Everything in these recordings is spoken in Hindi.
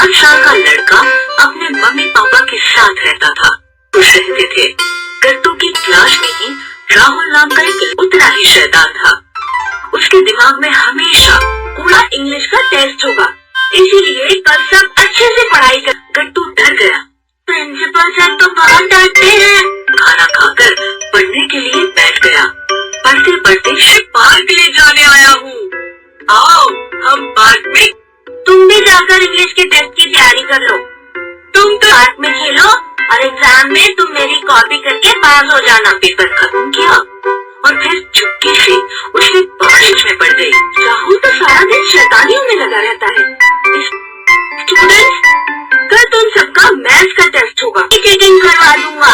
5 साल का लड़का अपने मम्मी पापा के साथ रहता था। खुश रहते थे। गट्टू की क्लास में ही राहुल नाम का एक उतना ही शैतान था। उसके दिमाग में हमेशा पूरा इंग्लिश का टेस्ट होगा, इसीलिए कल सब अच्छे से पढ़ाई कर। गट्टू डर गया। प्रिंसिपल सर तो बहुत डांटते हैं। खाना खाकर पढ़ने के लिए बैठ गया। पढ़ते पढ़ते पार्क ले जाने आया हूँ। आओ हम पार्क में। तुम भी जाकर इंग्लिश के टेस्ट की तैयारी कर लो। तुम तो पार्क में खेलो और एग्जाम में तुम मेरी कॉपी करके पास हो जाना। पेपर खत्म किया और फिर चुपके से उसने बारिश में पड़ गई। राहुल तो सारा दिन शैतानियों में लगा रहता है। स्टूडेंट्स, कल तुम सबका मैथ्स का टेस्ट होगा। चीटिंग करवा दूंगा।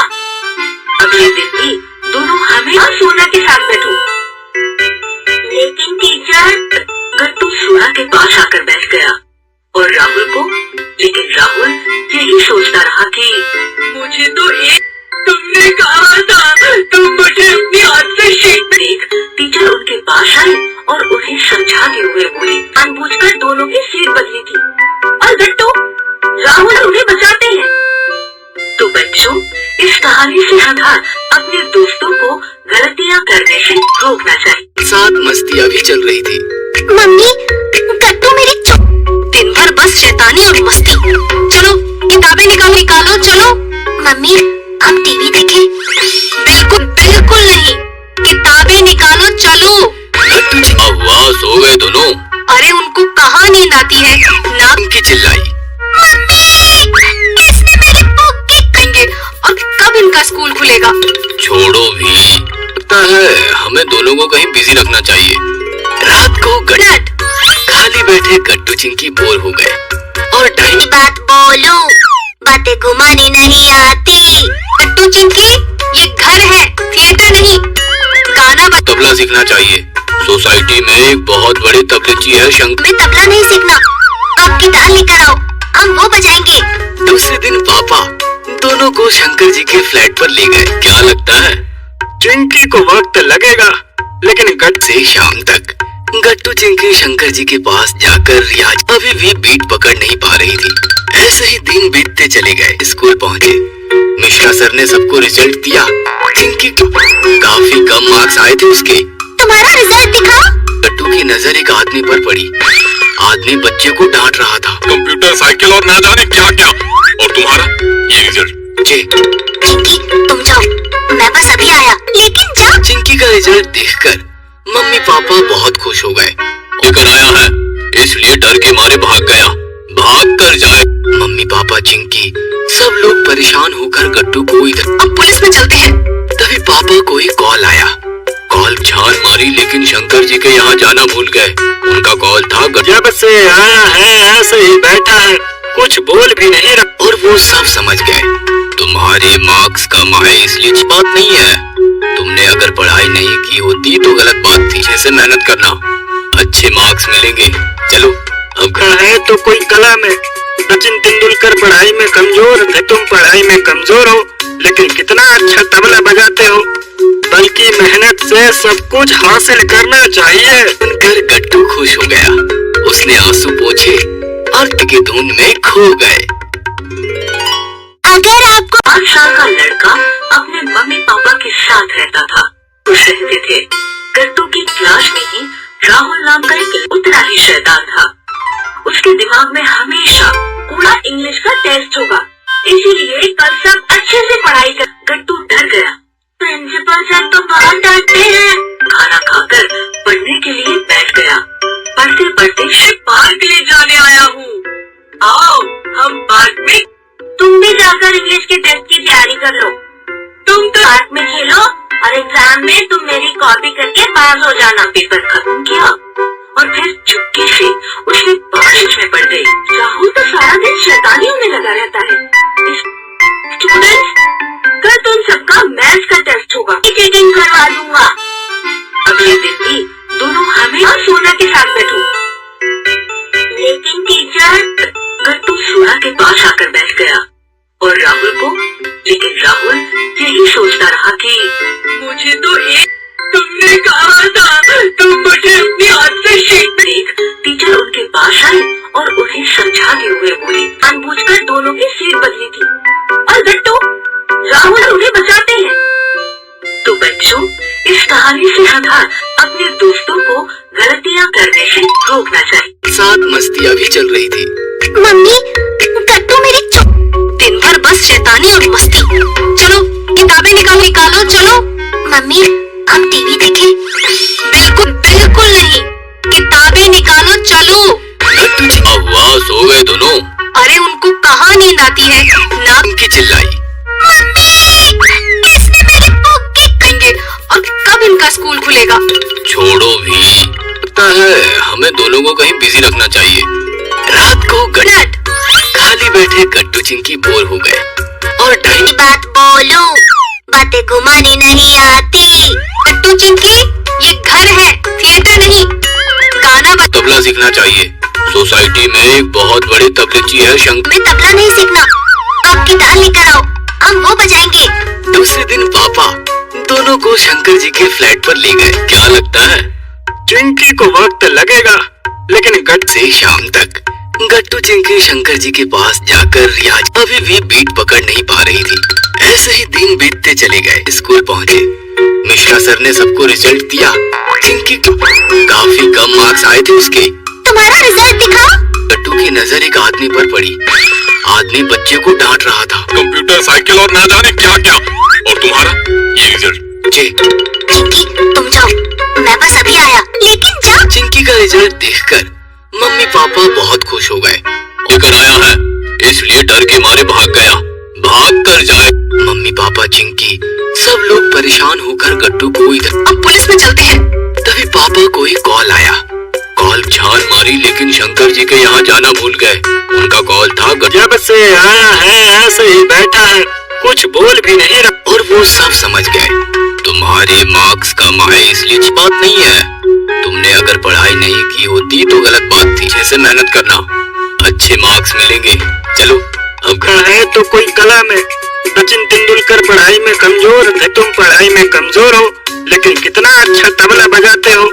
अगले दिन भी दोनों हमेशा सोना के साथ बैठो। लेकिन टीचर, गट्टू सोना के पास आकर बैठ गया और राहुल को, लेकिन राहुल यही सोचता रहा कि मुझे तो एक तुमने कहा था तुम मुझे अपने हाथ से शीट। देख, टीचर उनके पास आई और उन्हें समझाते हुए बोली, जानबूझकर दोनों की सीट बदली थी और गट्टू राहुल उन्हें बचाते हैं। तो बच्चों, इस कहानी से हमें अपने दोस्तों को गलतियाँ करने से रोकना चाहिए। साथ मस्तियाँ भी चल रही थी। मम्मी, गट्टू मेरी दिन भर बस शैतानी और मस्ती। चलो किताबें निकालो चलो। मम्मी, हम टीवी देखें? बिल्कुल बिल्कुल नहीं, किताबें निकालो चलो। वाह, सो गए दोनों। अरे उनको कहाँ नींद आती है ना। उनकी चिल्लाई, मम्मी इसने मेरी बुक किक करेंगे। और कब इनका स्कूल खुलेगा? छोड़ो भी, लगता है हमें दोनों को कहीं बिजी रखना चाहिए। रात को खाली बैठे गट्टू चिंकी बोर हो गए और टाइम बात बोलो, बातें घुमानी नहीं आती। गट्टू चिंकी, ये घर है, थिएटर नहीं। गाना तबला सीखना चाहिए। सोसाइटी में एक बहुत बड़ी तबलेची है शंकर। मैं तबला नहीं सीखना, आप गिटार लेकर आओ, हम वो बजाएंगे। दूसरे दिन पापा दोनों को शंकर जी के फ्लैट पर ले गए। क्या लगता है चिंकी को वक्त लगेगा, लेकिन गट से शाम तक गट्टू चिंकी शंकर जी के पास जाकर रियाज अभी भी बीट पकड़ नहीं पा रही थी। ऐसे ही दिन बीतते चले गए। स्कूल पहुँचे, मिश्रा सर ने सबको रिजल्ट दिया। चिंकी काफी कम मार्क्स आए थे उसके। तुम्हारा रिजल्ट दिखाओ। गट्टू की नजर एक आदमी पर पड़ी। आदमी बच्चे को डांट रहा था। कंप्यूटर, साइकिल और ना जाने क्या क्या, और तुम्हारा ये रिजल्ट। चिंकी तुम जाओ, मैं बस अभी आया। लेकिन जाओ। चिंकी का रिजल्ट देखकर मम्मी पापा बहुत खुश हो गए। लेकर आया है, इसलिए डर के मारे भाग गया, भाग कर जाए। मम्मी पापा, चिंकी, सब लोग परेशान होकर गट्टू को इधर। अब पुलिस में चलते हैं। तभी पापा को एक कॉल आया। कॉल छान मारी, लेकिन शंकर जी के यहाँ जाना भूल गए। उनका कॉल था, जब से आया है ऐसे ही बैठा है, कुछ बोल भी नहीं रहा। और वो सब समझ गए। तुम्हारे मार्क्स कम आए इसलिए बात नहीं है, तुमने अगर पढ़ाई नहीं की होती तो गलत बात थी। जैसे मेहनत करना, अच्छे मार्क्स मिलेंगे। चलो अब है तो कोई कला में। सचिन तेंदुलकर पढ़ाई में कमजोर थे, तुम पढ़ाई में कमजोर हो, लेकिन कितना अच्छा तबला बजाते हो। बल्कि मेहनत से सब कुछ हासिल करना चाहिए। सुनकर गट्टू खुश हो गया। उसने आंसू पोंछे, अर्थ की धुन में खो गए। अगर आपको 5 साल का लड़का अपने मम्मी पापा के साथ रहता था। खुश रहते थे। गट्टू की क्लास में ही राहुल नाम का एक उतना ही शैतान था। उसके दिमाग में हमेशा पूरा इंग्लिश का टेस्ट होगा, इसीलिए कल सब अच्छे से पढ़ाई कर। गट्टू डर गया। प्रिंसिपल सर तो बहुत डांटते हैं। खाना खाकर पढ़ने के लिए बैठ गया। पढ़ते पढ़ते पार्क ले जाने आया हूँ। आओ हम पार्क में। तुम भी जाकर इंग्लिश के टेस्ट की तैयारी कर लो। तुम तो पार्क में खेलो और एग्जाम में तुम मेरी कॉपी करके पास हो जाना। पेपर खत्म किया और फिर चुपके से उसने बारिश में पड़ गई। राहुल तो सारा दिन शैतानियों में लगा रहता है। स्टूडेंट्स, कल तुम सबका मैथ्स का टेस्ट होगा। चीटिंग करवा दूंगा। अगले दिन भी दोनों हमेशा सोना के साथ बैठो। लेकिन टीचर, गट्टू सोना के पास आकर बैठ गया और राहुल को, लेकिन राहुल यही सोचता रहा कि मुझे तो एक तुमने कहा था तुम मुझे अपने हाथ से शीट। देख, टीचर उनके पास आई और उन्हें समझाते हुए बोली, रोकना चाहिए। साथ मस्तियाँ भी चल रही थी। मम्मी गट्टू मेरी दिन भर बस शैतानी और मस्ती। चलो किताबें निकालो चलो। मम्मी हम टीवी देखें? बिल्कुल बिल्कुल नहीं, किताबें निकालो चलो। गट्टू जी वाह सो गए दोनों। अरे उनको कहाँ नींद आती है ना। उनकी चिल्लाई। मम्मी इसने मेरी बुक की कहेंगे और कब इनका स्कूल खुलेगा? छोड़ो भी, लगता है हमें दोनों को कहीं बिजी रखना चाहिए। रात को खाली बैठे गट्टू चिंकी बोर हो गए और डायनी बात बोलो, बातें घुमानी नहीं आती। गट्टू चिंकी ये घर है, थिएटर नहीं। गाना तबला सीखना चाहिए। सोसाइटी में एक बहुत बड़ी तबलेची है शंकर। मैं तबला नहीं सीखना, आप गिटार लेकर आओ, हम वो बजाएंगे। दूसरे दिन पापा दोनों को शंकर जी के फ्लैट पर ले गए। क्या लगता है चिंकी को वक्त लगेगा, लेकिन गट से शाम तक गट्टू चिंकी शंकर जी के पास जाकर रियाज अभी भी बीट पकड़ नहीं पा रही थी। ऐसे ही दिन बीतते चले गए। स्कूल पहुँचे, मिश्रा सर ने सबको रिजल्ट दिया। चिंकी काफी कम मार्क्स आए थे उसके। तुम्हारा रिजल्ट दिखाओ। गट्टू की नजर एक आदमी पर पड़ी। आदमी बच्चे को डांट रहा था। कंप्यूटर, साइकिल और ना जाने क्या क्या, और तुम्हारा ये रिजल्ट। चिंकी तुम जाओ, मैं बस अभी आया। लेकिन जाओ। चिंकी का रिजल्ट देखकर मम्मी पापा बहुत खुश हो गए। लेकर आया है इसलिए डर के मारे भाग गया, भाग कर जाए। मम्मी पापा चिंकी सब लोग परेशान होकर गट्टू को इधर। अब पुलिस में चलते हैं। तभी पापा को एक कॉल आया। कॉल छान मारी लेकिन शंकर जी के यहाँ जाना भूल गए। उनका कॉल था जब से आया है ऐसे ही बैठा है, कुछ बोल भी नहीं रहा। और वो सब समझ गए। तुम्हारे मार्क्स कम आए इसलिए बात नहीं है। तुमने अगर पढ़ाई नहीं की होती तो गलत बात थी। जैसे मेहनत करना, अच्छे मार्क्स मिलेंगे। चलो अब घर है तो कोई कला में। सचिन तेंदुलकर पढ़ाई में कमजोर थे, तुम पढ़ाई में कमजोर हो, लेकिन कितना अच्छा तबला बजाते हो।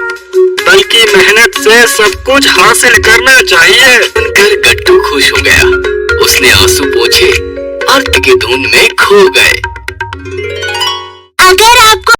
बल्कि मेहनत से सब कुछ हासिल करना चाहिए। सुनकर गट्टू खुश हो गया। उसने आंसू पोंछे और के धुन में खो गए। अगर